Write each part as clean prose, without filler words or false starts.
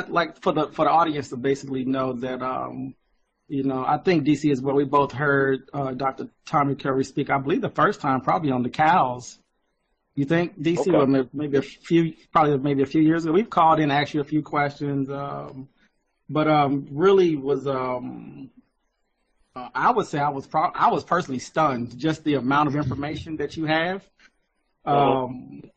like for the audience to basically know that you know, I think DC is where we both heard Dr. Tommy Curry speak. I believe the first time probably on the cows. You think DC? Okay. Well, maybe maybe a few years ago. We've called in, asked you a few questions, but really was I would say I was personally stunned just the amount of information that you have. And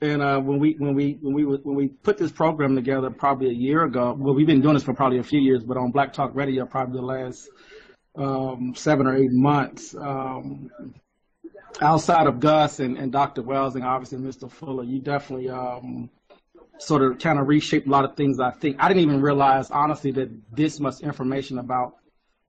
when we put this program together probably a year ago, well, we've been doing this for probably a few years, but on Black Talk Radio probably the last 7 or 8 months. Outside of Gus and Dr. Wells and obviously Mr. Fuller, you definitely sort of kind of reshaped a lot of things. I think I didn't even realize honestly that this much information about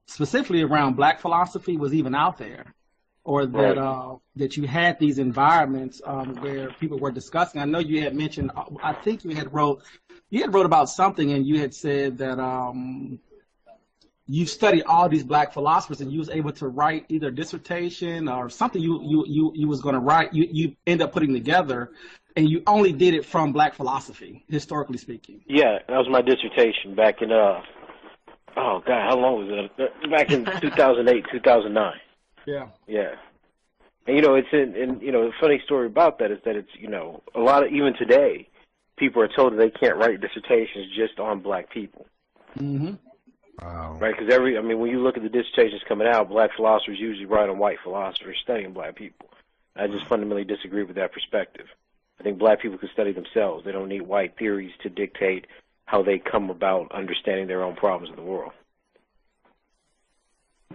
specifically around Black philosophy was even out there, or that that you had these environments where people were discussing. I know you had mentioned, I think you had wrote about something, and you had said that you studied all these Black philosophers, and you was able to write either a dissertation or something you was going to write. You end up putting together, and you only did it from Black philosophy, historically speaking. Yeah, that was my dissertation back in oh God, how long was it? Back in 2008, 2009. Yeah. Yeah. And, you know, it's and you know, the funny story about that is that it's, you know, a lot of, even today, people are told that they can't write dissertations just on Black people. Mm-hmm. Wow. Right? Because when you look at the dissertations coming out, Black philosophers usually write on white philosophers studying Black people. I just fundamentally disagree with that perspective. I think Black people can study themselves. They don't need white theories to dictate how they come about understanding their own problems in the world.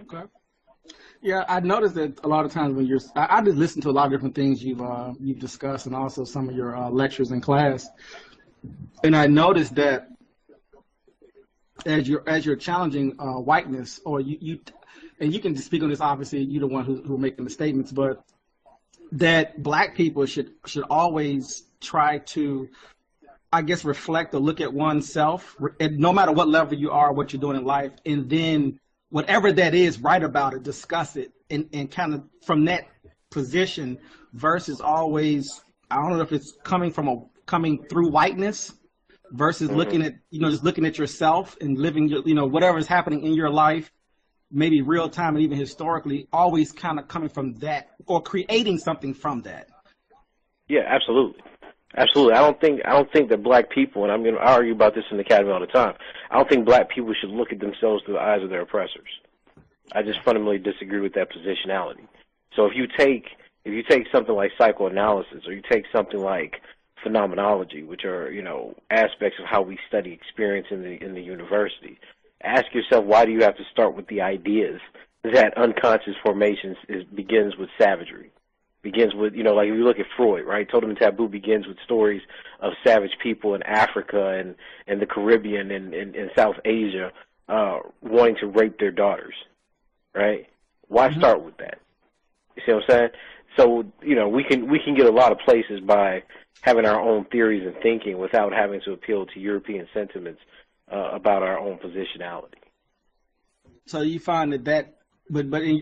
Okay. Yeah, I noticed that a lot of times when I just listen to a lot of different things you've discussed, and also some of your lectures in class, and I noticed that as you're challenging whiteness, or you and you can speak on this. Obviously, you're the one who are making the statements, but that Black people should always try to, I guess, reflect or look at oneself, and no matter what level you are, what you're doing in life, and then whatever that is, write about it, discuss it, and kind of from that position versus always, I don't know if it's coming through whiteness versus looking at, just looking at yourself and living, whatever is happening in your life, maybe real time and even historically, always kind of coming from that or creating something from that. Yeah, absolutely. Absolutely. I don't think that Black people, and I'm going to argue about this in the academy all the time, I don't think Black people should look at themselves through the eyes of their oppressors. I just fundamentally disagree with that positionality. So if you take something like psychoanalysis, or you take something like phenomenology, which are, aspects of how we study experience in the university, ask yourself, why do you have to start with the ideas that unconscious formations begins with savagery? Begins with, like if you look at Freud, right? Totem and Taboo begins with stories of savage people in Africa and the Caribbean and South Asia wanting to rape their daughters, right? Why start with that? You see what I'm saying? So, we can get a lot of places by having our own theories and thinking without having to appeal to European sentiments about our own positionality. So you find that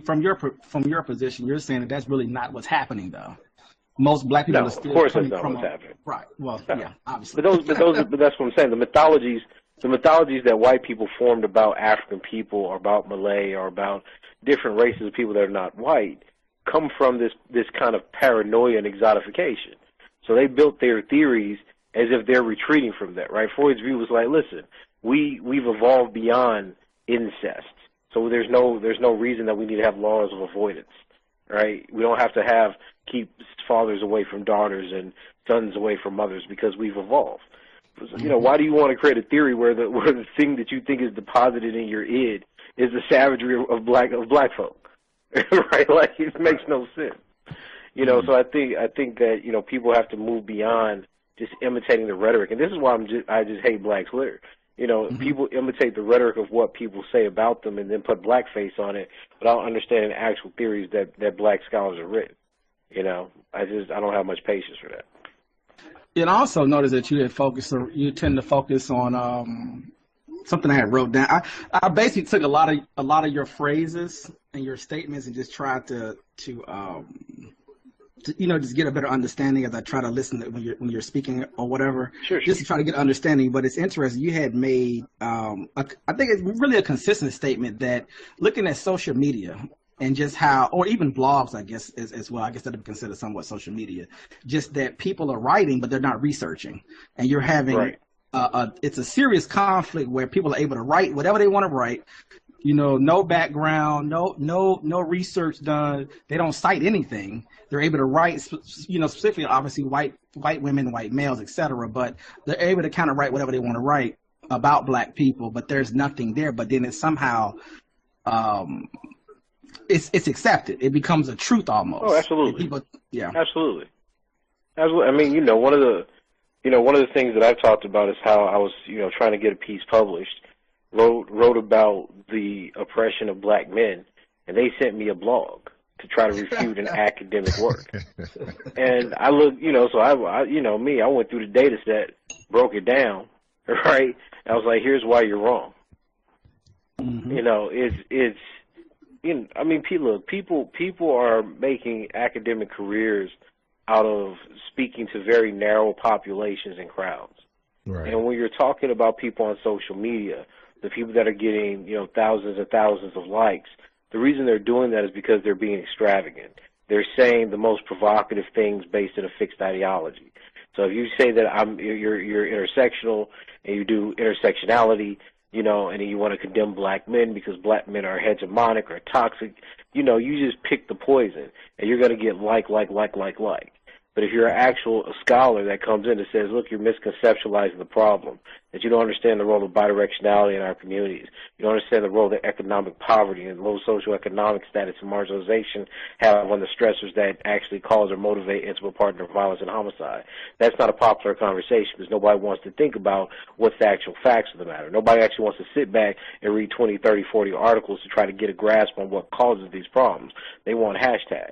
from your position, you're saying that that's really not what's happening, though. Most Black people are still of course coming that's not from what's happening. Right. Well, No. yeah, obviously. But that's what I'm saying. The mythologies that white people formed about African people or about Malay or about different races of people that are not white come from this kind of paranoia and exotification. So they built their theories as if they're retreating from that, right? Freud's view was like, listen, we've evolved beyond incest. So there's no reason that we need to have laws of avoidance, right? We don't have to keep fathers away from daughters and sons away from mothers because we've evolved. So, why do you want to create a theory where the thing that you think is deposited in your id is the savagery of black folk, right? Like, it makes no sense. So I think that people have to move beyond just imitating the rhetoric, and this is why I just hate Black Twitter. People imitate the rhetoric of what people say about them and then put blackface on it without understanding the actual theories that Black scholars have written. I don't have much patience for that. And I also noticed that you tend to focus on something I had wrote down. I basically took a lot of your phrases and your statements and just tried to just get a better understanding as I try to listen to when you're speaking or whatever, Sure, just to try to get understanding. But it's interesting. You had made, I think it's really a consistent statement that looking at social media and just how, or even blogs, I guess, as well, I guess that would be considered somewhat social media, just that people are writing, but they're not researching. And you're having, right. It's a serious conflict where people are able to write whatever they want to write, no background, no research done. They don't cite anything. They're able to write, specifically, obviously, white women, white males, etc. But they're able to kind of write whatever they want to write about black people, but there's nothing there. But then it's somehow, it's accepted. It becomes a truth almost. Oh, absolutely. People, yeah. Absolutely. Absolutely. I mean, one of the things that I've talked about is how I was, trying to get a piece published. Wrote about the oppression of black men, and they sent me a blog to try to refute an academic work. And I looked, so I went through the data set, broke it down, right? I was like, here's why you're wrong. Mm-hmm. People are making academic careers out of speaking to very narrow populations and crowds. Right. And when you're talking about people on social media, the people that are getting, thousands and thousands of likes, the reason they're doing that is because they're being extravagant. They're saying the most provocative things based on a fixed ideology. So if you say that you're intersectional and you do intersectionality, and then you want to condemn black men because black men are hegemonic or toxic, you just pick the poison, and you're going to get like. But if you're an actual scholar that comes in and says, look, you're misconceptualizing the problem, that you don't understand the role of bidirectionality in our communities, you don't understand the role that economic poverty and low socioeconomic status and marginalization have on the stressors that actually cause or motivate intimate partner violence and homicide. That's not a popular conversation because nobody wants to think about what's the actual facts of the matter. Nobody actually wants to sit back and read 20, 30, 40 articles to try to get a grasp on what causes these problems. They want hashtag.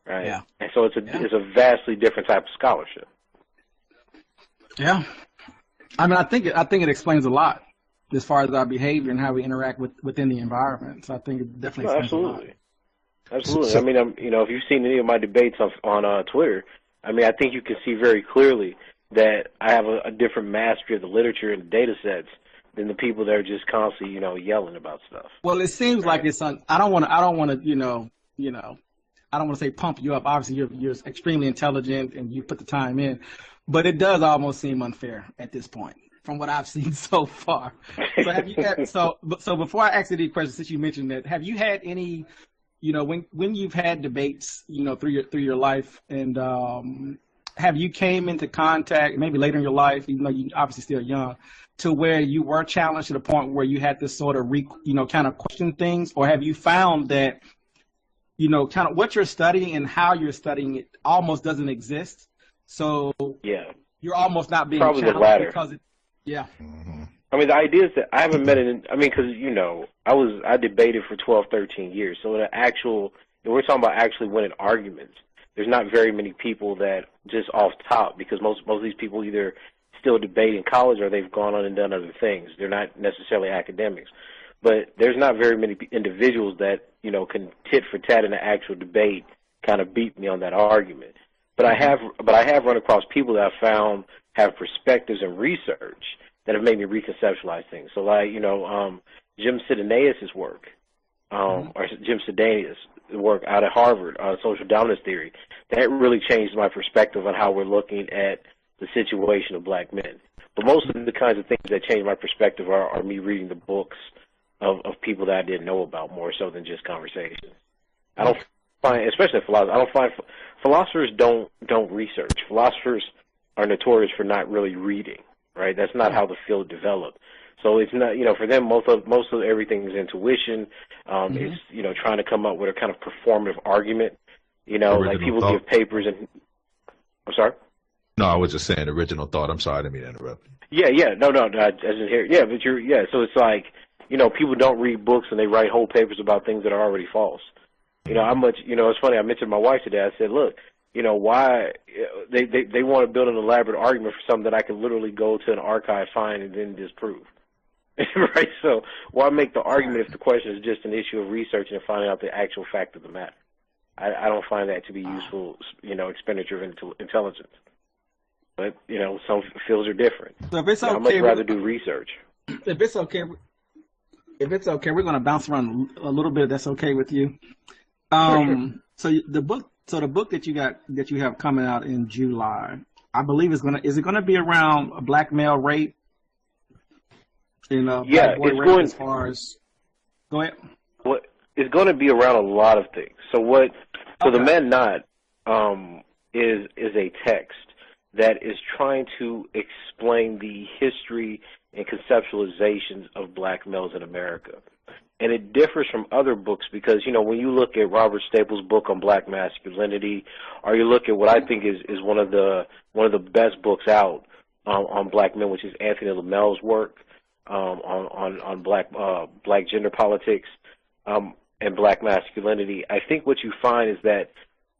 Right. Yeah. And so it's a vastly different type of scholarship. Yeah. I mean, I think it explains a lot as far as our behavior and how we interact within the environment. So I think it definitely explains a lot. Absolutely. I mean, if you've seen any of my debates on Twitter, I mean, I think you can see very clearly that I have a different mastery of the literature and the data sets than the people that are just constantly, yelling about stuff. Well, it seems like it's I don't want to, I don't want to say pump you up. Obviously, you're extremely intelligent and you put the time in, but it does almost seem unfair at this point from what I've seen so far. So have you had, so before I ask you these questions, since you mentioned that, have you had any, when you've had debates, through your life, and have you came into contact maybe later in your life, even though you're obviously still young, to where you were challenged to the point where you had to sort of kind of question things, or have you found that kind of what you're studying and how you're studying it almost doesn't exist? So yeah, you're almost not being probably challenged the latter. because Mm-hmm. I mean, the idea is that I haven't met it. Because I debated for 12, 13 years. So we're talking about actually winning arguments. There's not very many people that just off top, because most of these people either still debate in college or they've gone on and done other things. They're not necessarily academics. But there's not very many individuals that, can tit for tat in an actual debate kind of beat me on that argument. But I have run across people that I found have perspectives and research that have made me reconceptualize things. So like, Jim Sidanius' work, or Jim Sidanius' work out at Harvard on social dominance theory, that really changed my perspective on how we're looking at the situation of black men. But most of the kinds of things that changed my perspective are me reading the books of people that I didn't know about more so than just conversations. I don't find, especially philosophers, philosophers don't research. Philosophers are notorious for not really reading, right? That's not how the field developed. So it's not, for them, most of everything is intuition. It's, trying to come up with a kind of performative argument. Like people give papers and, I'm sorry? No, I was just saying original thought. I'm sorry, I didn't mean to interrupt. Yeah, no, I didn't hear. Yeah, but so it's like, people don't read books and they write whole papers about things that are already false. It's funny, I mentioned my wife today. I said, look, why they want to build an elaborate argument for something that I can literally go to an archive, find, and then disprove. Right? So why make the argument if the question is just an issue of research and finding out the actual fact of the matter? I don't find that to be useful, expenditure of intelligence. But, some fields are different. So if it's I'd okay, much rather do research. If it's okay, we're going to bounce around a little bit. That's okay with you. So the book that you have coming out in July, I believe is it going to be around a black male rape? Black boy rape as far as, go ahead. It's going to be around a lot of things. So The Man Not is a text that is trying to explain the history and conceptualizations of black males in America. And it differs from other books because, when you look at Robert Staples' book on black masculinity, or you look at what I think is one of the best books out on black men, which is Anthony LaMelle's work on black gender politics and black masculinity, I think what you find is that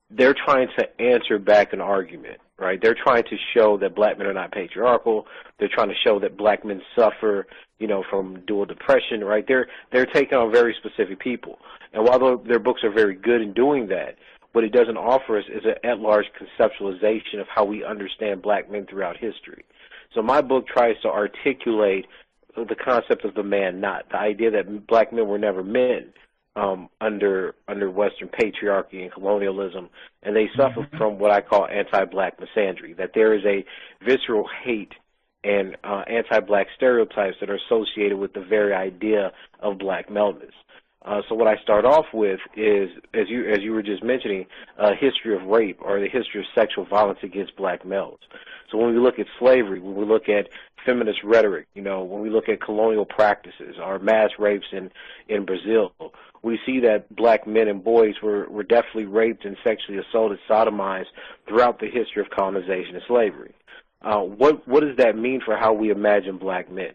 they're trying to answer back an argument, right? They're trying to show that black men are not patriarchal. They're trying to show that black men suffer, from dual depression, right? They're taking on very specific people. And while their books are very good in doing that, what it doesn't offer us is an at-large conceptualization of how we understand black men throughout history. So my book tries to articulate the concept of the man not, the idea that black men were never men, under Western patriarchy and colonialism, and they suffer from what I call anti-black misandry, that there is a visceral hate and anti-black stereotypes that are associated with the very idea of black maleness. So what I start off with is, as you were just mentioning, a history of rape or the history of sexual violence against black males. So when we look at slavery, when we look at feminist rhetoric, when we look at colonial practices or mass rapes in Brazil, we see that black men and boys were definitely raped and sexually assaulted, sodomized throughout the history of colonization and slavery. What does that mean for how we imagine black men?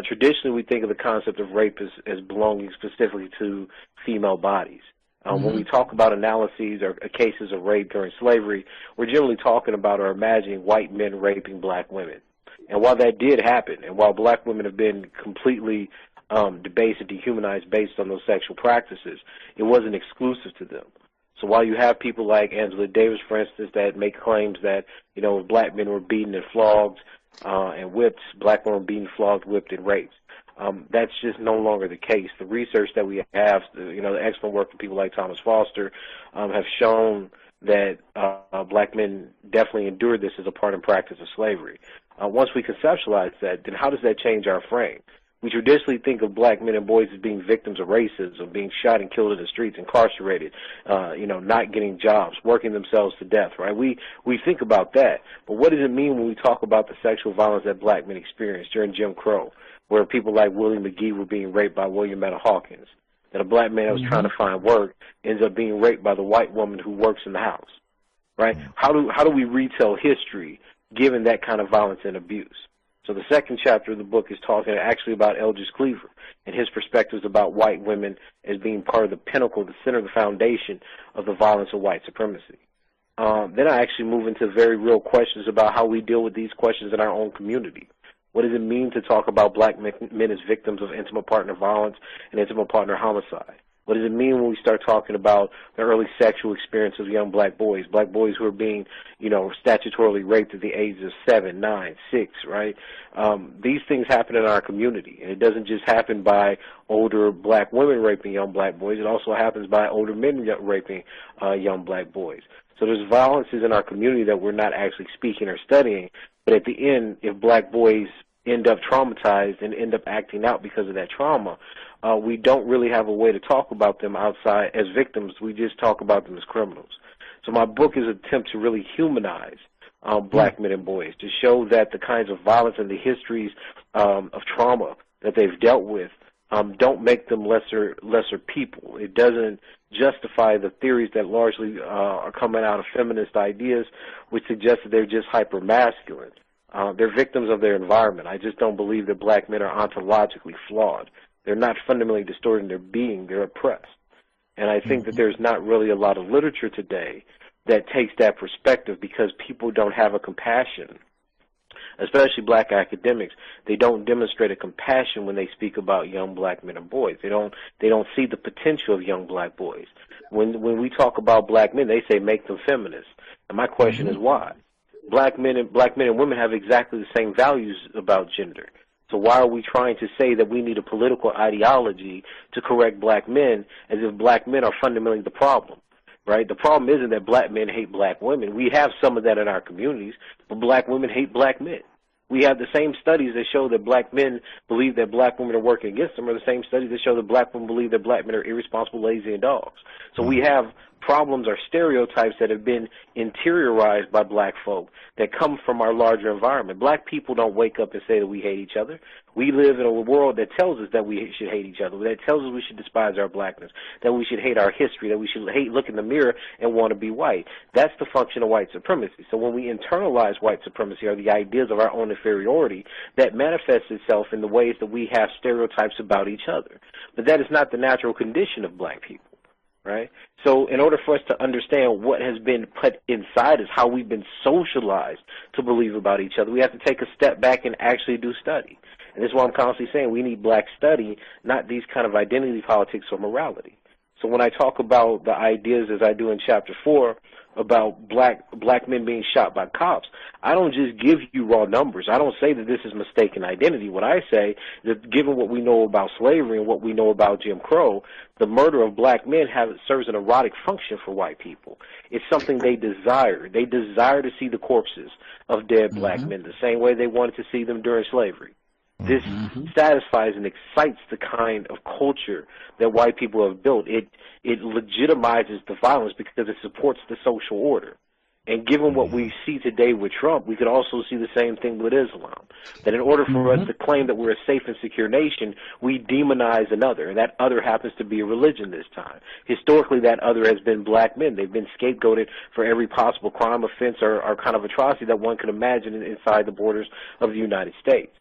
Traditionally, we think of the concept of rape as belonging specifically to female bodies. When we talk about analyses or cases of rape during slavery, we're generally talking about or imagining white men raping black women. And while that did happen, and while black women have been completely debased and dehumanized based on those sexual practices, it wasn't exclusive to them. So while you have people like Angela Davis, for instance, that make claims that, black men were beaten and flogged and whipped, black women were beaten, flogged, whipped, and raped. That's just no longer the case. The research that we have, the excellent work of people like Thomas Foster, have shown that black men definitely endured this as a part and practice of slavery. Once we conceptualize that, then how does that change our frame? We traditionally think of black men and boys as being victims of racism, being shot and killed in the streets, incarcerated, not getting jobs, working themselves to death, right? We think about that. But what does it mean when we talk about the sexual violence that black men experienced during Jim Crow, where people like Willie McGee were being raped by William Etta Hawkins, that a black man that was trying to find work ends up being raped by the white woman who works in the house, right? How do we retell history given that kind of violence and abuse? So the second chapter of the book is talking actually about Eldridge Cleaver and his perspectives about white women as being part of the pinnacle, the center, the foundation of the violence of white supremacy. Then I actually move into very real questions about how we deal with these questions in our own community. What does it mean to talk about black men as victims of intimate partner violence and intimate partner homicide? What does it mean when we start talking about the early sexual experience of young black boys who are being, statutorily raped at the ages of 7, 9, 6, right? These things happen in our community, and it doesn't just happen by older black women raping young black boys. It also happens by older men raping young black boys. So there's violences in our community that we're not actually speaking or studying, but at the end, if black boys end up traumatized and end up acting out because of that trauma, we don't really have a way to talk about them outside as victims. We just talk about them as criminals. So my book is an attempt to really humanize black men and boys, to show that the kinds of violence and the histories of trauma that they've dealt with don't make them lesser people. It doesn't justify the theories that largely are coming out of feminist ideas, which suggest that they're just hyper-masculine. They're victims of their environment. I just don't believe that black men are ontologically flawed. They're not fundamentally distorted in their being. They're oppressed. And I think that there's not really a lot of literature today that takes that perspective because people don't have a compassion, especially black academics. They don't demonstrate a compassion when they speak about young black men and boys. They don't see the potential of young black boys. When we talk about black men, they say make them feminists. And my question is why? Black men and women have exactly the same values about gender. So why are we trying to say that we need a political ideology to correct black men as if black men are fundamentally the problem? Right? The problem isn't that black men hate black women. We have some of that in our communities, but black women hate black men. We have the same studies that show that black men believe that black women are working against them, or the same studies that show that black women believe that black men are irresponsible, lazy, and dogs. So we have problems or stereotypes that have been interiorized by black folk that come from our larger environment. Black people don't wake up and say that we hate each other. We live in a world that tells us that we should hate each other, that tells us we should despise our blackness, that we should hate our history, that we should look in the mirror and want to be white. That's the function of white supremacy. So when we internalize white supremacy or the ideas of our own inferiority, that manifests itself in the ways that we have stereotypes about each other. But that is not the natural condition of black people. Right? So in order for us to understand what has been put inside us, how we've been socialized to believe about each other, we have to take a step back and actually do study. And this is why I'm constantly saying we need black study, not these kind of identity politics or morality. So when I talk about the ideas, as I do in Chapter 4, about black men being shot by cops, I don't just give you raw numbers. I don't say that this is mistaken identity. What I say is that given what we know about slavery and what we know about Jim Crow, the murder of black men serves an erotic function for white people. It's something they desire. They desire to see the corpses of dead black men the same way they wanted to see them during slavery. This satisfies and excites the kind of culture that white people have built. It legitimizes the violence because it supports the social order. And given what we see today with Trump, we could also see the same thing with Islam. That in order for us to claim that we're a safe and secure nation, we demonize another, and that other happens to be a religion this time. Historically, that other has been black men. They've been scapegoated for every possible crime, offense, or kind of atrocity that one could imagine inside the borders of the United States.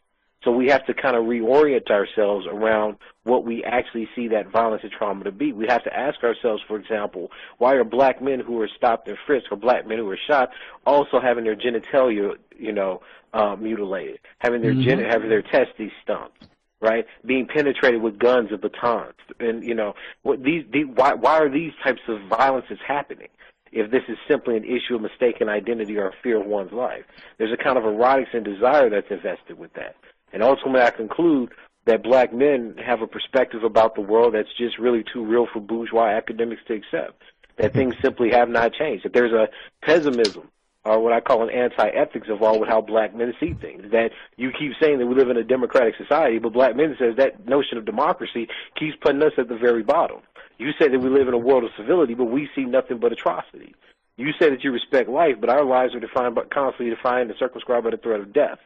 So we have to kind of reorient ourselves around what we actually see that violence and trauma to be. We have to ask ourselves, for example, why are black men who are stopped and frisked or black men who are shot also having their genitalia, mutilated, having their having their testes stumped, right? Being penetrated with guns and batons, and why are these types of violences happening? If this is simply an issue of mistaken identity or fear of one's life, there's a kind of erotics and desire that's invested with that. And ultimately, I conclude that black men have a perspective about the world that's just really too real for bourgeois academics to accept, that things simply have not changed, that there's a pessimism or what I call an anti-ethics involved with how black men see things, that you keep saying that we live in a democratic society, but black men says that notion of democracy keeps putting us at the very bottom. You say that we live in a world of civility, but we see nothing but atrocity. You say that you respect life, but our lives are constantly defined and circumscribed by the threat of death.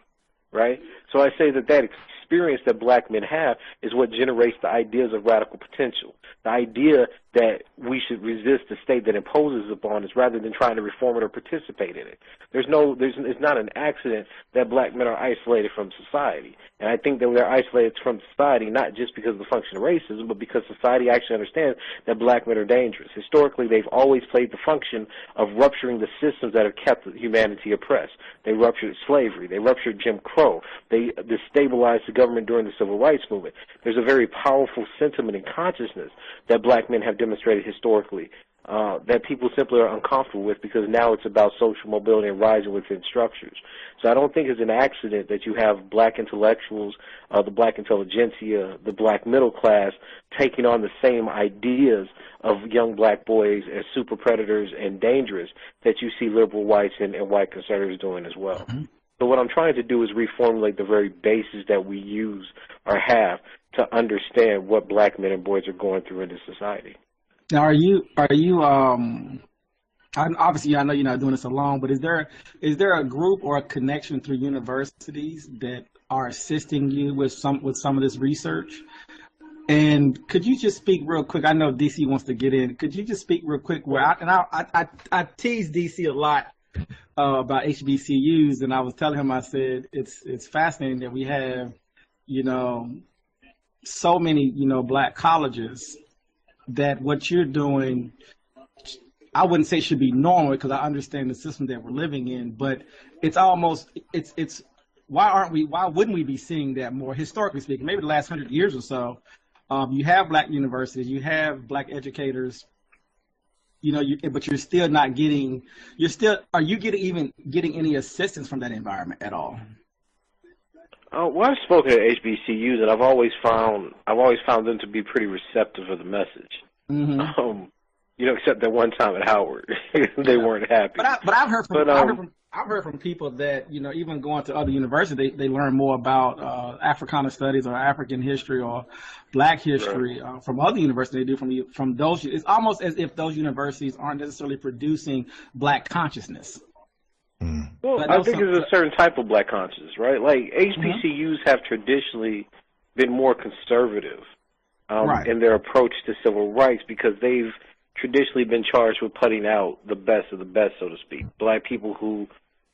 Right? So I say that experience that black men have is what generates the ideas of radical potential. The idea that we should resist the state that imposes upon us rather than trying to reform it or participate in it. It's not an accident that black men are isolated from society. And I think that we are isolated from society not just because of the function of racism, but because society actually understands that black men are dangerous. Historically, they've always played the function of rupturing the systems that have kept humanity oppressed. They ruptured slavery. They ruptured Jim Crow. They destabilized the government during the Civil Rights Movement. There's a very powerful sentiment and consciousness that black men have demonstrated historically that people simply are uncomfortable with because now it's about social mobility and rising within structures. So I don't think it's an accident that you have black intellectuals, the black intelligentsia, the black middle class taking on the same ideas of young black boys as super predators and dangerous that you see liberal whites and white conservatives doing as well. So what I'm trying to do is reformulate the very basis that we use or have to understand what black men and boys are going through in this society. Now, obviously I know you're not doing this alone, but is there a group or a connection through universities that are assisting you with some of this research? And could you just speak real quick? I know DC wants to get in. Could you just speak real quick? I tease DC a lot about HBCUs, and I was telling him, I said it's fascinating that we have so many black colleges that what you're doing, I wouldn't say should be normal because I understand the system that we're living in, but it's why wouldn't we be seeing that more historically speaking? Maybe the last 100 years or so, you have black universities, you have black educators but you're still not getting, are you getting any assistance from that environment at all? Well, I've spoken at HBCUs, and I've always found them to be pretty receptive of the message. Mm-hmm. Except that one time at Howard, they weren't happy. But I've heard from people that even going to other universities, they learn more about Africana studies or African history or Black history from other universities than they do from those. It's almost as if those universities aren't necessarily producing Black consciousness. Well, I think it's a certain type of Black consciousness, right? Like HBCUs have traditionally been more conservative in their approach to civil rights because they've traditionally been charged with putting out the best of the best, so to speak. Black people who,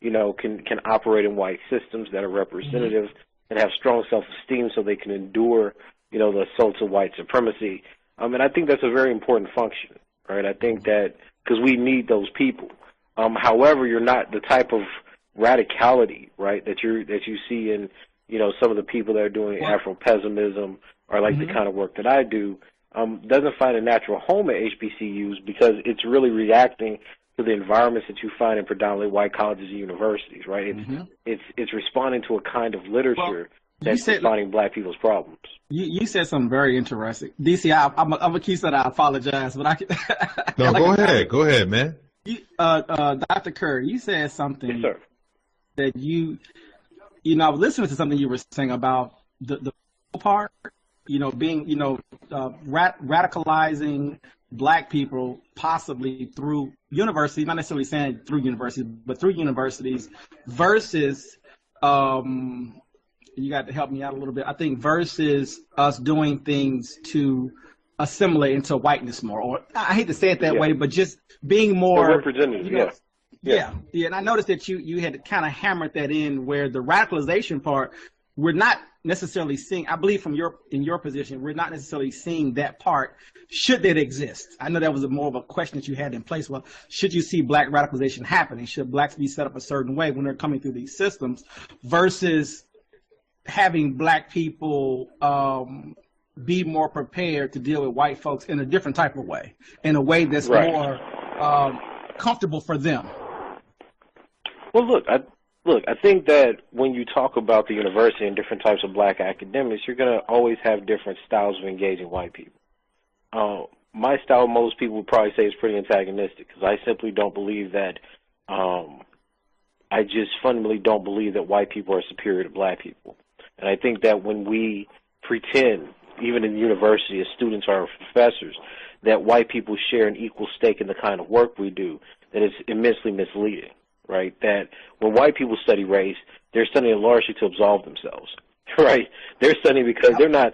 can operate in white systems that are representative and have strong self-esteem so they can endure, the assaults of white supremacy. And I think that's a very important function, right? I think that because we need those people. However, you're not the type of radicality, right, that you see in, some of the people that are doing Afro-pessimism or like the kind of work that I do. Doesn't find a natural home at HBCUs because it's really reacting to the environments that you find in predominantly white colleges and universities, right? It's responding to a kind of literature that's responding Black people's problems. You said something very interesting. DC, I'm a key said I apologize, but I can. No, go ahead, man. Dr. Kerr, you said something. Yes, sir. That I was listening to something you were saying about the part. Being, radicalizing Black people possibly through universities, not necessarily saying through universities, but through universities versus, you got to help me out a little bit, I think versus us doing things to assimilate into whiteness more, or I hate to say it that way, but just being more representative, Yeah, and I noticed that you had kind of hammered that in where the radicalization part, we're not necessarily seeing, I believe in your position, we're not necessarily seeing that part, should that exist. I know that was more of a question that you had in place. Well, should you see Black radicalization happening? Should Blacks be set up a certain way when they're coming through these systems versus having Black people be more prepared to deal with white folks in a different type of way, in a way that's more comfortable for them? Well, look, I think that when you talk about the university and different types of Black academics, you're going to always have different styles of engaging white people. My style, most people would probably say, is pretty antagonistic because I simply don't believe that, I just fundamentally don't believe that white people are superior to Black people. And I think that when we pretend, even in the university as students or professors, that white people share an equal stake in the kind of work we do, that it's immensely misleading. Right, that when white people study race, they're studying largely to absolve themselves. Right, they're studying because they're not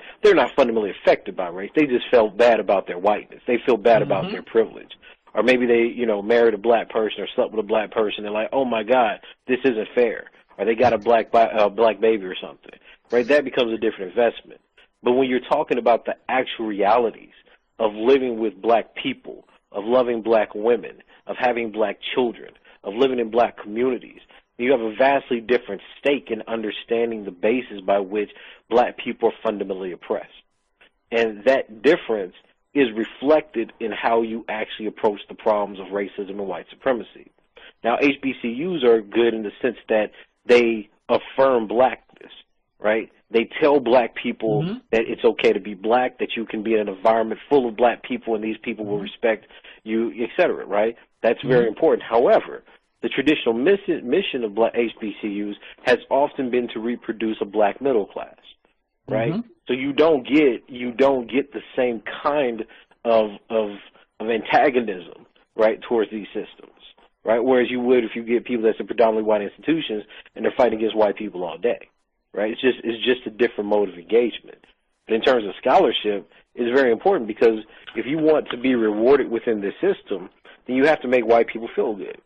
fundamentally affected by race. They just felt bad about their whiteness. They feel bad about their privilege, or maybe they married a Black person or slept with a Black person. They're like, oh my God, this isn't fair. Or they got a black baby or something. Right, that becomes a different investment. But when you're talking about the actual realities of living with Black people, of loving Black women, of having Black children, of living in Black communities, you have a vastly different stake in understanding the basis by which Black people are fundamentally oppressed. And that difference is reflected in how you actually approach the problems of racism and white supremacy. Now, HBCUs are good in the sense that they affirm Blackness, right? They tell Black people that it's okay to be Black, that you can be in an environment full of Black people and these people will respect you, et cetera, right? That's very important. However, the traditional mission of Black HBCUs has often been to reproduce a Black middle class, right? So you don't get the same kind of antagonism, right, towards these systems, right? Whereas you would if you get people that's in predominantly white institutions and they're fighting against white people all day, right? It's just a different mode of engagement. But in terms of scholarship, it's very important because if you want to be rewarded within this system, then you have to make white people feel good,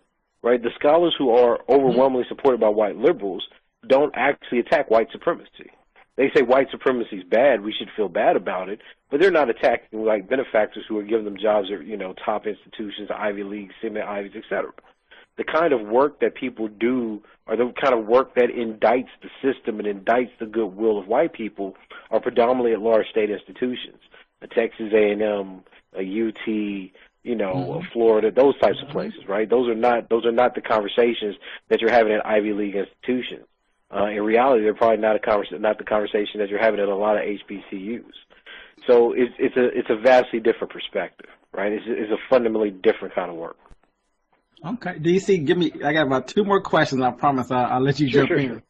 right? The scholars who are overwhelmingly supported by white liberals don't actually attack white supremacy. They say white supremacy is bad, we should feel bad about it, but they're not attacking like benefactors who are giving them jobs at, top institutions, Ivy League, semi-Ivies, etc. The kind of work that people do, or the kind of work that indicts the system and indicts the goodwill of white people, are predominantly at large state institutions, a Texas A&M, a UT, Florida, those types of places, right? Those are not the conversations that you're having at Ivy League institutions. In reality, they're probably not the conversation that you're having at a lot of HBCUs. So it's a vastly different perspective, right? It's a fundamentally different kind of work. Okay. DC, I got about 2 more questions. I promise I'll let you jump in.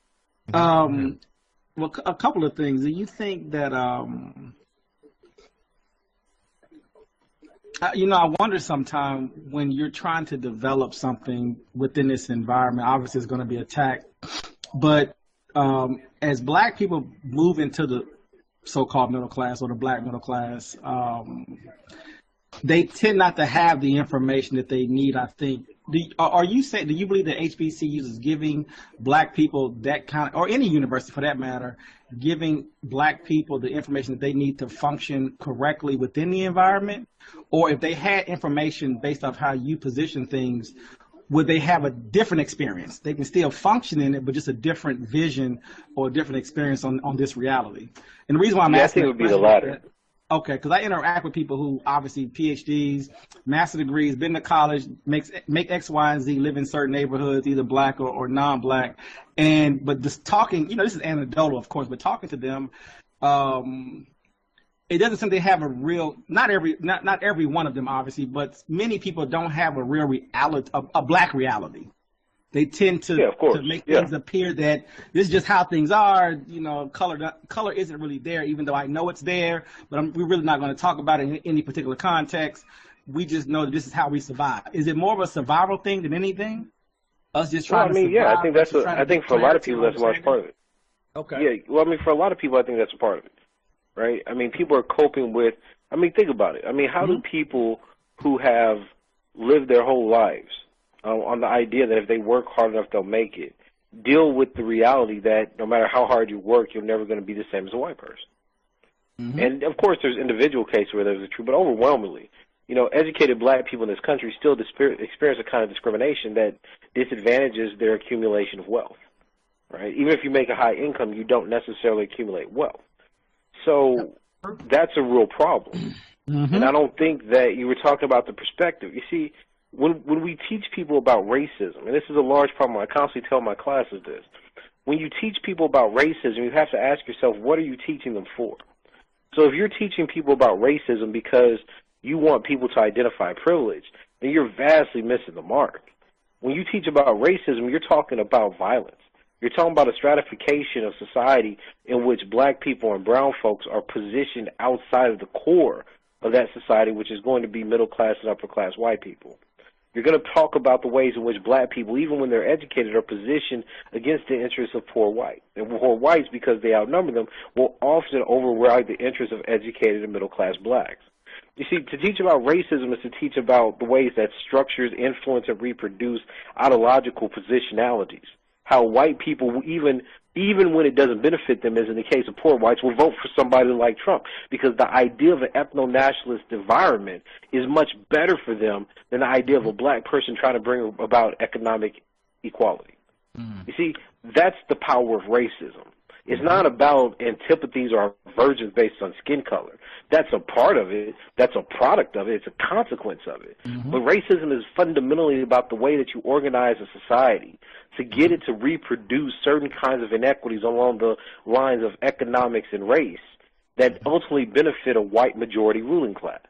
Well, a couple of things. Do you think that, I wonder sometimes when you're trying to develop something within this environment, obviously it's going to be attacked, but as black people move into the so-called middle class or the black middle class, they tend not to have the information that they need, I think. Do you believe that HBCUs is giving black people that kind of, or any university for that matter, giving black people the information that they need to function correctly within the environment? Or if they had information based off how you position things, would they have a different experience? They can still function in it, but just a different vision or a different experience on this reality. And the reason why I'm asking, I think it would be the latter. Okay, because I interact with people who obviously PhDs, master degrees, been to college, make X, Y, and Z, live in certain neighborhoods, either black or non-black, but just talking, this is anecdotal, of course, but talking to them, it doesn't seem they have a real, not every one of them obviously, but many people don't have a real reality, a black reality. They tend to make things appear that this is just how things are. Color isn't really there, even though I know it's there. But we're really not going to talk about it in any particular context. We just know that this is how we survive. Is it more of a survival thing than anything? Us just trying to survive? Yeah, I think I think for a lot of people that's a large part of it. Okay. Yeah, well, for a lot of people, I think that's a part of it, right? People are coping with. Think about it. How do people who have lived their whole lives on the idea that if they work hard enough, they'll make it, deal with the reality that no matter how hard you work, you're never going to be the same as a white person? And, of course, there's individual cases where there's a truth, but overwhelmingly, educated black people in this country still experience a kind of discrimination that disadvantages their accumulation of wealth, right? Even if you make a high income, you don't necessarily accumulate wealth. So that's a real problem. And I don't think that you were talking about the perspective. You see, when we teach people about racism, and this is a large problem, I constantly tell my classes this, when you teach people about racism, you have to ask yourself, what are you teaching them for? So if you're teaching people about racism because you want people to identify privilege, then you're vastly missing the mark. When you teach about racism, you're talking about violence. You're talking about a stratification of society in which black people and brown folks are positioned outside of the core of that society, which is going to be middle class and upper class white people. You're going to talk about the ways in which black people, even when they're educated, are positioned against the interests of poor whites. And poor whites, because they outnumber them, will often override the interests of educated and middle-class blacks. You see, to teach about racism is to teach about the ways that structures influence and reproduce ideological positionalities. How white people, even when it doesn't benefit them, as in the case of poor whites, will vote for somebody like Trump because the idea of an ethno-nationalist environment is much better for them than the idea of a black person trying to bring about economic equality. You see, that's the power of racism. It's not about antipathies or aversions based on skin color. That's a part of it. That's a product of it. It's a consequence of it. But racism is fundamentally about the way that you organize a society to get it to reproduce certain kinds of inequities along the lines of economics and race that ultimately benefit a white majority ruling class.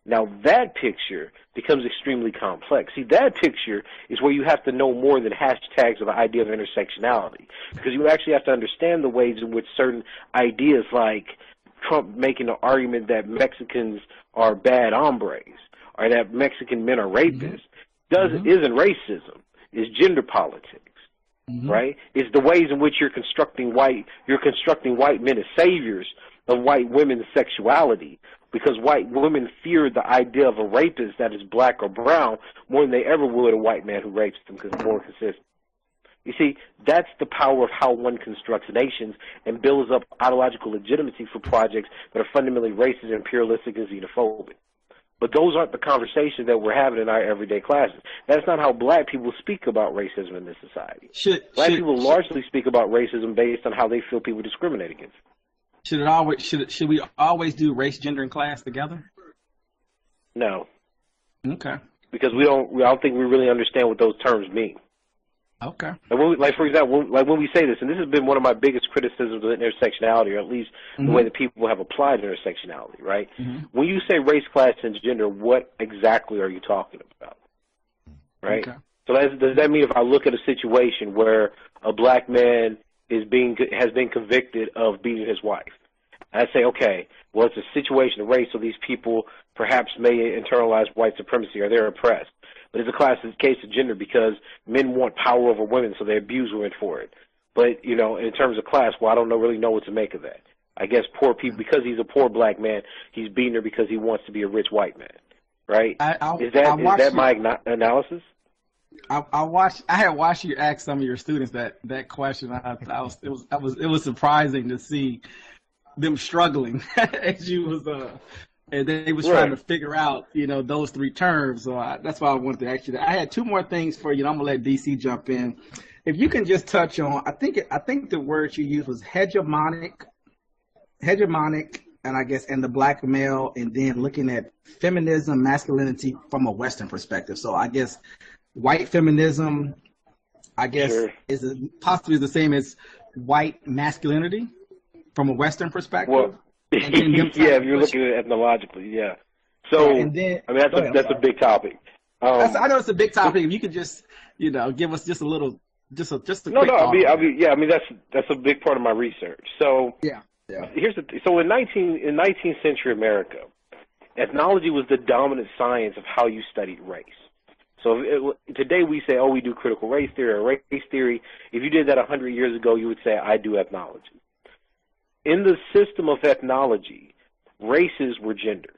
Now, that picture becomes extremely complex. See, that picture is where you have to know more than hashtags of the idea of intersectionality, because you actually have to understand the ways in which certain ideas like Trump making the argument that Mexicans are bad hombres or that Mexican men are rapists isn't racism. It's gender politics, right? It's the ways in which you're constructing white men as saviors of white women's sexuality, because white women fear the idea of a rapist that is black or brown more than they ever would a white man who rapes them, because it's more consistent. You see, that's the power of how one constructs nations and builds up ideological legitimacy for projects that are fundamentally racist, imperialistic, and xenophobic. But those aren't the conversations that we're having in our everyday classes. That's not how black people speak about racism in this society. Black people largely speak about racism based on how they feel people discriminate against them. Should we always do race, gender, and class together? No. Okay. because I don't think we really understand what those terms mean. Okay. Like for example, when we say this, and this has been one of my biggest criticisms of intersectionality, or at least the way that people have applied intersectionality, right? When you say race, class, and gender, what exactly are you talking about, right? Okay. So does that mean if I look at a situation where a black man has been convicted of beating his wife, I say, okay, well, it's a situation of race, so these people perhaps may internalize white supremacy or they're oppressed. But it's a case of gender because men want power over women, so they abuse women for it. But, in terms of class, well, I don't really know what to make of that. I guess poor people, because he's a poor black man, he's beating her because he wants to be a rich white man, right? Is that my analysis? I had watched you ask some of your students that question. It was surprising to see them struggling as you was and they was trying to figure out those three terms. So that's why I wanted to ask you that. I had two more things for you. And I'm gonna let DC jump in. If you can just touch on, I think the word you used was hegemonic, and I guess and the black male, and then looking at feminism, masculinity from a Western perspective. So I guess white feminism, is possibly the same as white masculinity from a Western perspective. Well, if you're looking at it ethnologically, yeah. So, that's a big topic. I know it's a big topic. If you could just, give us just a little, just a quick thought. That's a big part of my research. So, here's so in 19th century America, ethnology was the dominant science of how you studied race. So today we say, we do critical race theory or race theory. If you did that 100 years ago, you would say, I do ethnology. In the system of ethnology, races were gender.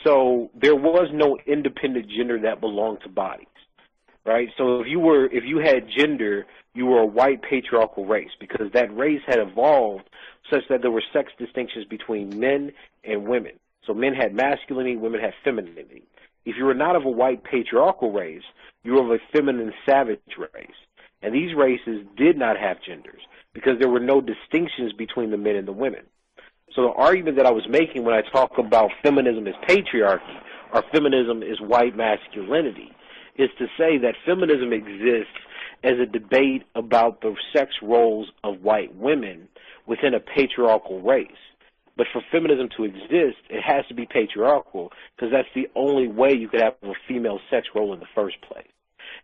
So there was no independent gender that belonged to bodies, right? So if you had gender, you were a white patriarchal race because that race had evolved such that there were sex distinctions between men and women. So men had masculinity, women had femininity. If you were not of a white patriarchal race, you were of a feminine savage race. And these races did not have genders because there were no distinctions between the men and the women. So the argument that I was making when I talk about feminism as patriarchy or feminism is white masculinity is to say that feminism exists as a debate about the sex roles of white women within a patriarchal race. But for feminism to exist, it has to be patriarchal because that's the only way you could have a female sex role in the first place.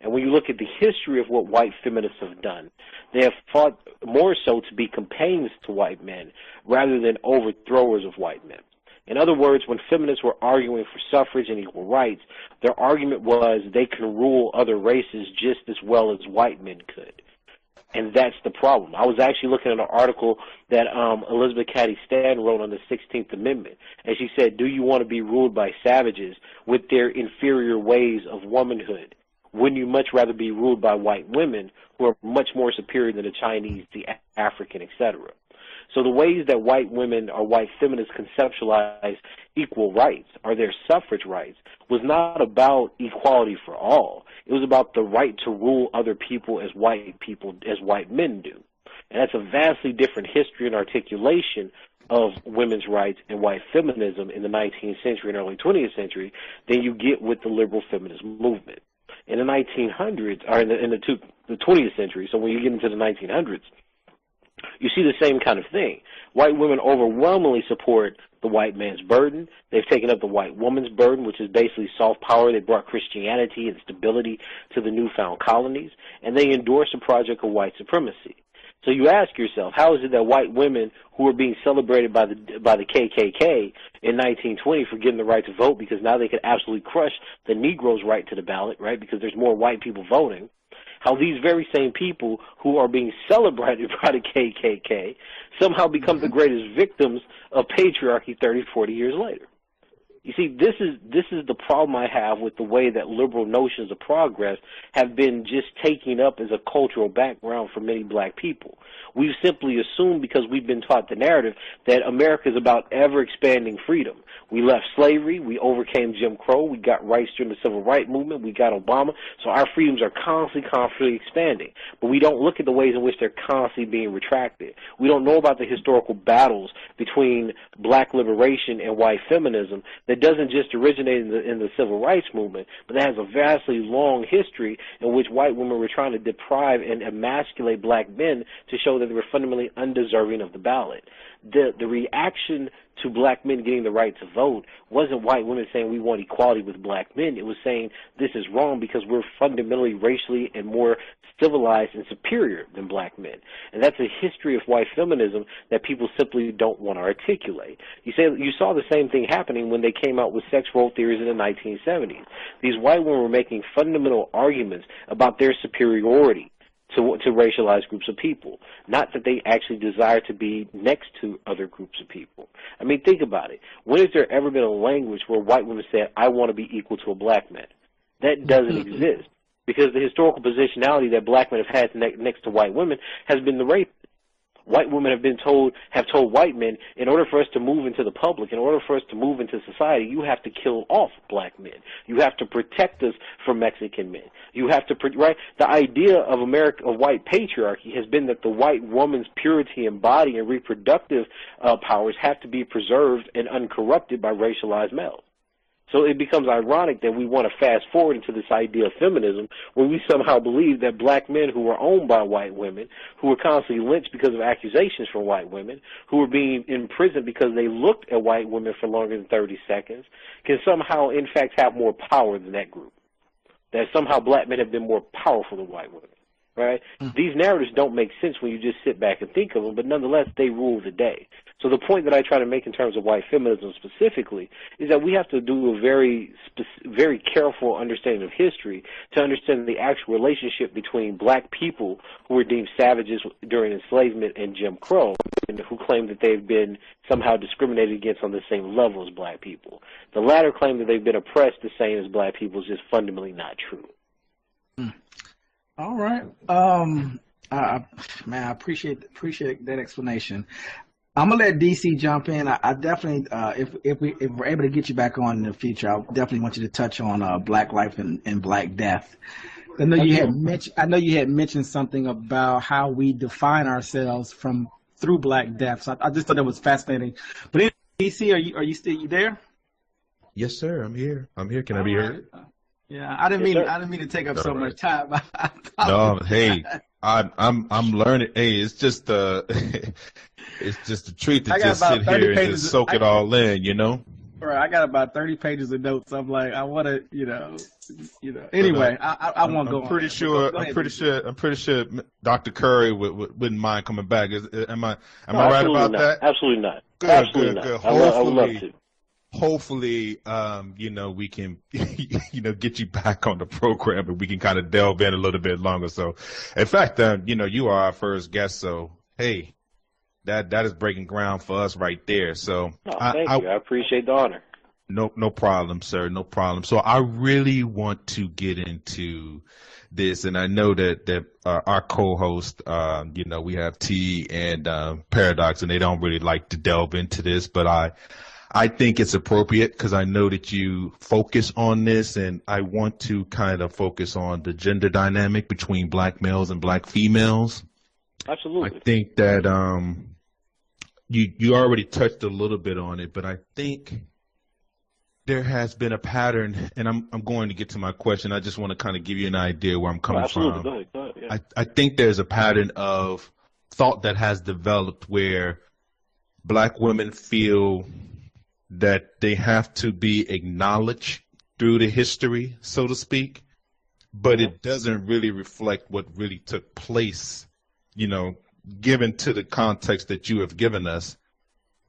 And when you look at the history of what white feminists have done, they have fought more so to be companions to white men rather than overthrowers of white men. In other words, when feminists were arguing for suffrage and equal rights, their argument was they can rule other races just as well as white men could. And that's the problem. I was actually looking at an article that Elizabeth Cady Stanton wrote on the 16th Amendment. And she said, do you want to be ruled by savages with their inferior ways of womanhood? Wouldn't you much rather be ruled by white women who are much more superior than the Chinese, the African, etc.? So the ways that white women or white feminists conceptualize equal rights or their suffrage rights was not about equality for all. It was about the right to rule other people as white men do. And that's a vastly different history and articulation of women's rights and white feminism in the 19th century and early 20th century than you get with the liberal feminist movement. In the 1900s, or in the 20th century, so when you get into the 1900s, you see the same kind of thing. White women overwhelmingly support the white man's burden. They've taken up the white woman's burden, which is basically soft power. They brought Christianity and stability to the newfound colonies, and they endorse the project of white supremacy. So you ask yourself, how is it that white women who were being celebrated by the KKK in 1920 for getting the right to vote because now they could absolutely crush the Negro's right to the ballot, right, because there's more white people voting, how these very same people who are being celebrated by the KKK somehow become the greatest victims of patriarchy 30, 40 years later? You see, this is the problem I have with the way that liberal notions of progress have been just taken up as a cultural background for many black people. We've simply assumed, because we've been taught the narrative, that America is about ever-expanding freedom. We left slavery, we overcame Jim Crow, we got rights during the Civil Rights Movement, we got Obama, so our freedoms are constantly expanding. But we don't look at the ways in which they're constantly being retracted. We don't know about the historical battles between black liberation and white feminism that doesn't just originate in the civil rights movement, but that has a vastly long history in which white women were trying to deprive and emasculate black men to show that they were fundamentally undeserving of the ballot. The reaction to black men getting the right to vote wasn't white women saying we want equality with black men. It was saying this is wrong because we're fundamentally racially and more civilized and superior than black men. And that's a history of white feminism that people simply don't want to articulate. You saw the same thing happening when they came out with sex role theories in the 1970s. These white women were making fundamental arguments about their superiority to racialized groups of people, not that they actually desire to be next to other groups of people. I mean, think about it. When has there ever been a language where white women said, I want to be equal to a black man? That doesn't exist, because the historical positionality that black men have had next to white women has been the rape. White women have told white men, in order for us to move into the public, in order for us to move into society, you have to kill off black men. You have to protect us from Mexican men. You have to, right? The idea of white patriarchy has been that the white woman's purity in body and reproductive powers have to be preserved and uncorrupted by racialized males. So it becomes ironic that we want to fast forward into this idea of feminism when we somehow believe that black men who were owned by white women, who were constantly lynched because of accusations from white women, who were being imprisoned because they looked at white women for longer than 30 seconds, can somehow, in fact, have more power than that group. That somehow black men have been more powerful than white women. Right? These narratives don't make sense when you just sit back and think of them, but nonetheless, they rule the day. So the point that I try to make in terms of white feminism specifically is that we have to do a very careful understanding of history to understand the actual relationship between black people who were deemed savages during enslavement and Jim Crow, and who claim that they've been somehow discriminated against on the same level as black people. The latter claim that they've been oppressed the same as black people is just fundamentally not true. All right. Man, I appreciate that explanation. I'm gonna let DC jump in. I definitely, if we're able to get you back on in the future, I definitely want you to touch on Black life and Black death. I know you had mentioned something about how we define ourselves through Black death. So I just thought that was fascinating. But anyway, DC, are you still there? Yes, sir. I'm here. Can I be heard? Yeah, I didn't mean to take up so much time. No, hey, I'm learning. Hey, it's just it's just a treat to just sit here and just soak it all in, you know. Right, I got about 30 pages of notes. I'm like, I want to, you know. Anyway, I won't go. I'm pretty sure Dr. Curry wouldn't mind coming back. Am I right about that? Absolutely not. Good, absolutely good. Not. I would love to. Hopefully, we can, get you back on the program and we can kind of delve in a little bit longer. So, in fact, you are our first guest. So, hey, that is breaking ground for us right there. So, thank you. I appreciate the honor. No problem, sir. No problem. So, I really want to get into this, and I know that our co-host, we have T and Paradox, and they don't really like to delve into this, but I think it's appropriate because I know that you focus on this, and I want to kind of focus on the gender dynamic between black males and black females. Absolutely. I think that you already touched a little bit on it, but I think there has been a pattern, and I'm going to get to my question. I just want to kind of give you an idea where I'm coming from. Go ahead, yeah. I think there's a pattern of thought that has developed where black women feel that they have to be acknowledged through the history, so to speak, but it doesn't really reflect what really took place, given to the context that you have given us.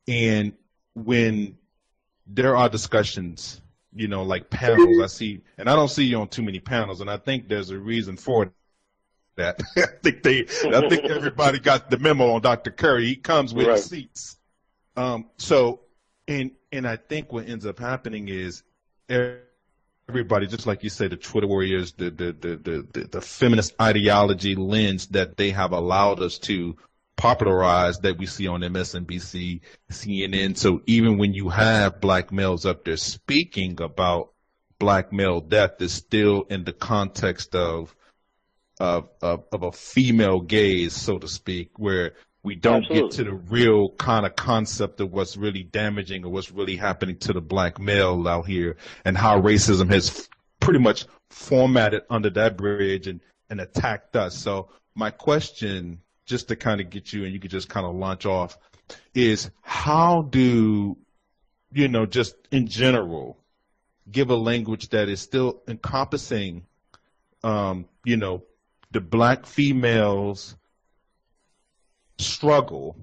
And when there are discussions, like panels, I see, and I don't see you on too many panels, and I think there's a reason for that. I think everybody got the memo on Dr. Curry. He comes with receipts. And I think what ends up happening is everybody, just like you say, the Twitter warriors, the feminist ideology lens that they have allowed us to popularize that we see on MSNBC, CNN. So even when you have black males up there speaking about black male death, it's still in the context of a female gaze, so to speak, where We don't get to Absolutely. the real kind of concept of what's really damaging or what's really happening to the black male out here and how racism has pretty much formatted under that bridge and attacked us. So my question, just to kind of get you and you could just kind of launch off, is how do, just in general, give a language that is still encompassing, the black females struggle,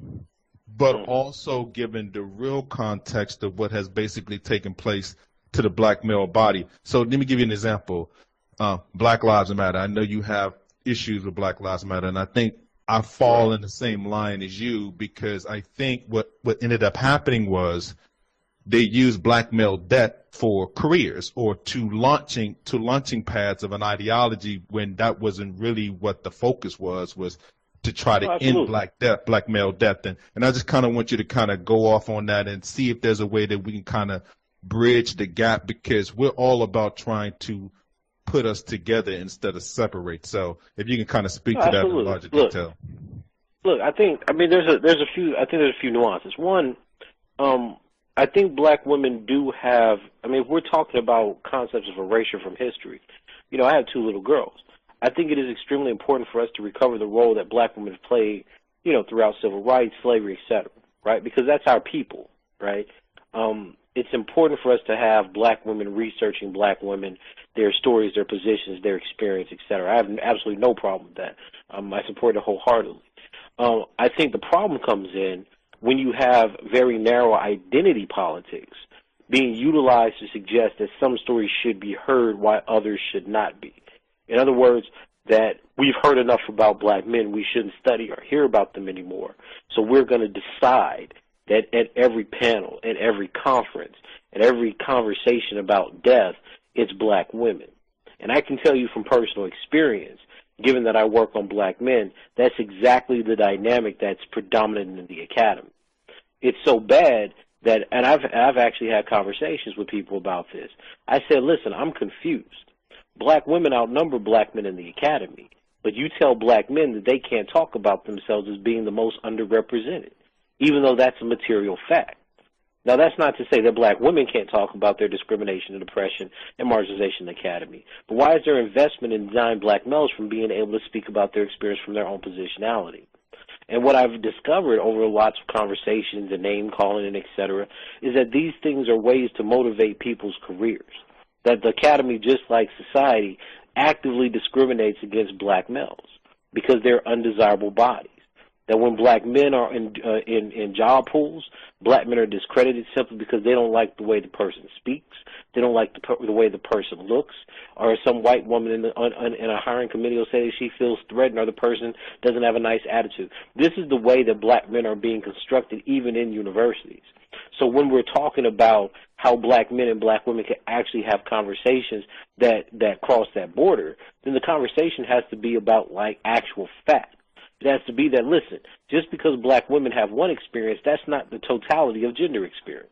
but also given the real context of what has basically taken place to the black male body. So let me give you an example. Black Lives Matter. I know you have issues with Black Lives Matter, and I think I fall Right. in the same line as you because I think what ended up happening was they used black male death for careers or to launching pads of an ideology when that wasn't really what the focus was to try Oh, to end absolutely. black male death. And I just kind of want you to kind of go off on that and see if there's a way that we can kind of bridge the gap because we're all about trying to put us together instead of separate. So if you can kind of speak Oh, to that in absolutely. larger Look, detail. look. I mean, there's a few nuances. One, I think black women do have. I mean, if we're talking about concepts of erasure from history, I have two little girls. I think it is extremely important for us to recover the role that black women have played, throughout civil rights, slavery, etc. Right? Because that's our people, right? It's important for us to have black women researching black women, their stories, their positions, their experience, etc. I have absolutely no problem with that. I support it wholeheartedly. I think the problem comes in when you have very narrow identity politics being utilized to suggest that some stories should be heard while others should not be. In other words, that we've heard enough about black men, we shouldn't study or hear about them anymore. So we're going to decide that at every panel, at every conference, at every conversation about death, it's black women. And I can tell you from personal experience, given that I work on black men, that's exactly the dynamic that's predominant in the academy. It's so bad that, and I've actually had conversations with people about this. I said, listen, I'm confused. Black women outnumber black men in the academy, but you tell black men that they can't talk about themselves as being the most underrepresented, even though that's a material fact. Now, that's not to say that black women can't talk about their discrimination and oppression and marginalization in the academy, but why is there investment in denying black males from being able to speak about their experience from their own positionality? And what I've discovered over lots of conversations and name calling and et cetera is that these things are ways to motivate people's careers. That the academy, just like society, actively discriminates against black males because they're undesirable bodies. That when black men are in job pools, black men are discredited simply because they don't like the way the person speaks, they don't like the way the person looks, or some white woman in a hiring committee will say that she feels threatened or the person doesn't have a nice attitude. This is the way that black men are being constructed even in universities. So when we're talking about how black men and black women can actually have conversations that cross that border, then the conversation has to be about like actual fact. It has to be that, listen, just because black women have one experience, that's not the totality of gender experience,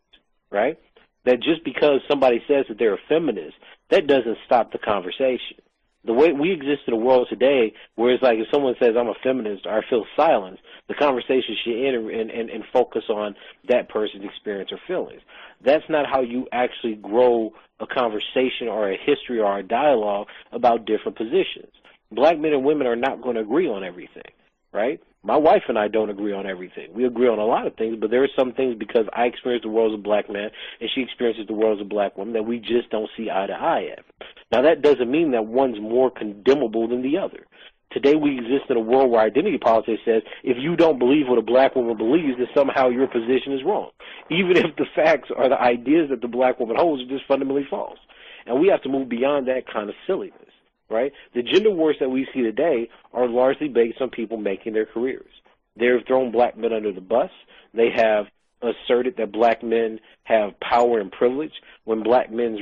right? That just because somebody says that they're a feminist, that doesn't stop the conversation. The way we exist in a world today where it's like if someone says I'm a feminist or I feel silenced, the conversation should end and focus on that person's experience or feelings. That's not how you actually grow a conversation or a history or a dialogue about different positions. Black men and women are not going to agree on everything. Right? My wife and I don't agree on everything. We agree on a lot of things, but there are some things because I experience the world as a black man and she experiences the world as a black woman that we just don't see eye to eye at. Now, that doesn't mean that one's more condemnable than the other. Today we exist in a world where identity politics says if you don't believe what a black woman believes, then somehow your position is wrong, even if the facts or the ideas that the black woman holds are just fundamentally false. And we have to move beyond that kind of silliness. Right? The gender wars that we see today are largely based on people making their careers. They've thrown black men under the bus. They have asserted that black men have power and privilege when black men's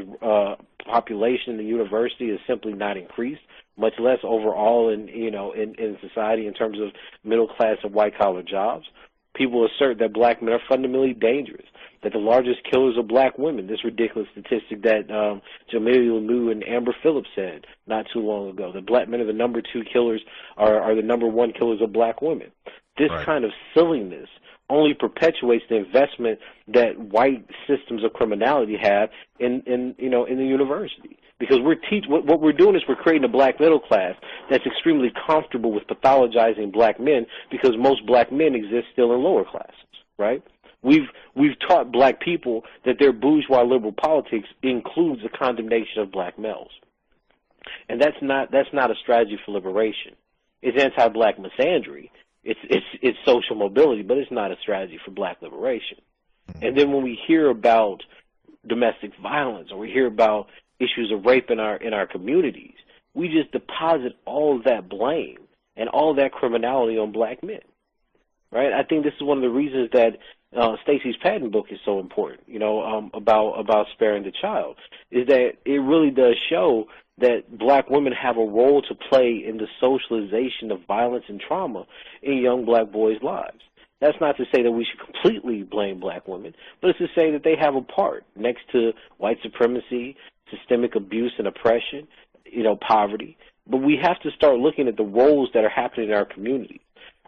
population in the university is simply not increased, much less overall in society in terms of middle class and white collar jobs. People assert that black men are fundamentally dangerous, that the largest killers are black women, this ridiculous statistic that Jamelia Lemieux and Amber Phillips said not too long ago, that black men are the number 2 killers, are the number 1 killers of black women. This Right. kind of silliness only perpetuates the investment that white systems of criminality have in the university. Because what we're doing is we're creating a black middle class that's extremely comfortable with pathologizing black men, because most black men exist still in lower classes, right? We've taught black people that their bourgeois liberal politics includes the condemnation of black males, and that's not a strategy for liberation. It's anti-black misandry. It's social mobility, but it's not a strategy for black liberation. And then when we hear about domestic violence, or we hear about issues of rape in our communities, we just deposit all of that blame and all that criminality on black men, right? I think this is one of the reasons that Stacey's Patton book is so important, about sparing the child, is that it really does show that black women have a role to play in the socialization of violence and trauma in young black boys' lives. That's not to say that we should completely blame black women, but it's to say that they have a part next to white supremacy, systemic abuse and oppression, poverty. But we have to start looking at the roles that are happening in our community.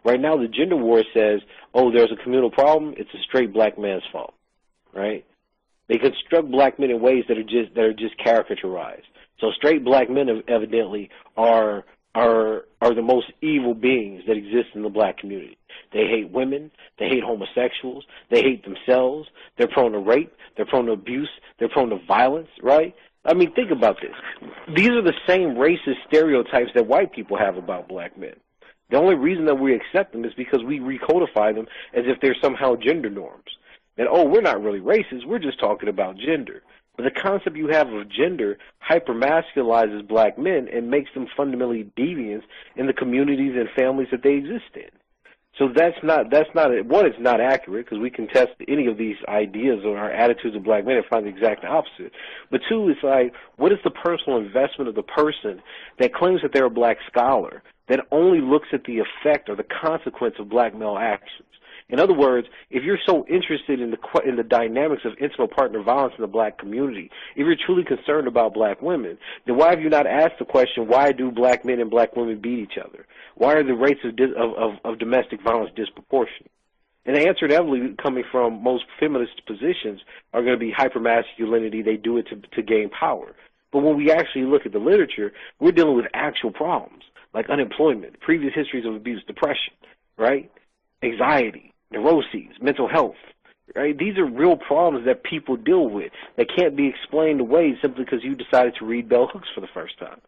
Right now, the gender war says, oh, there's a communal problem, it's a straight black man's fault, right? They construct black men in ways that are just caricaturized. So straight black men evidently are the most evil beings that exist in the black community. They hate women, they hate homosexuals, they hate themselves, they're prone to rape, they're prone to abuse, they're prone to violence, right? I mean, think about this. These are the same racist stereotypes that white people have about black men. The only reason that we accept them is because we recodify them as if they're somehow gender norms. That, oh, we're not really racist, we're just talking about gender. But the concept you have of gender hypermasculizes black men and makes them fundamentally deviants in the communities and families that they exist in. So it's not accurate, because we can test any of these ideas or our attitudes of black men and find the exact opposite. But two, it's like, what is the personal investment of the person that claims that they're a black scholar, that only looks at the effect or the consequence of black male actions? In other words, if you're so interested in the dynamics of intimate partner violence in the black community, if you're truly concerned about black women, then why have you not asked the question, why do black men and black women beat each other? Why are the rates of domestic violence disproportionate? And the answer inevitably coming from most feminist positions are going to be hypermasculinity. They do it to gain power. But when we actually look at the literature, we're dealing with actual problems like unemployment, previous histories of abuse, depression, right? Anxiety, neuroses, mental health, right? These are real problems that people deal with that can't be explained away simply because you decided to read bell hooks for the first time.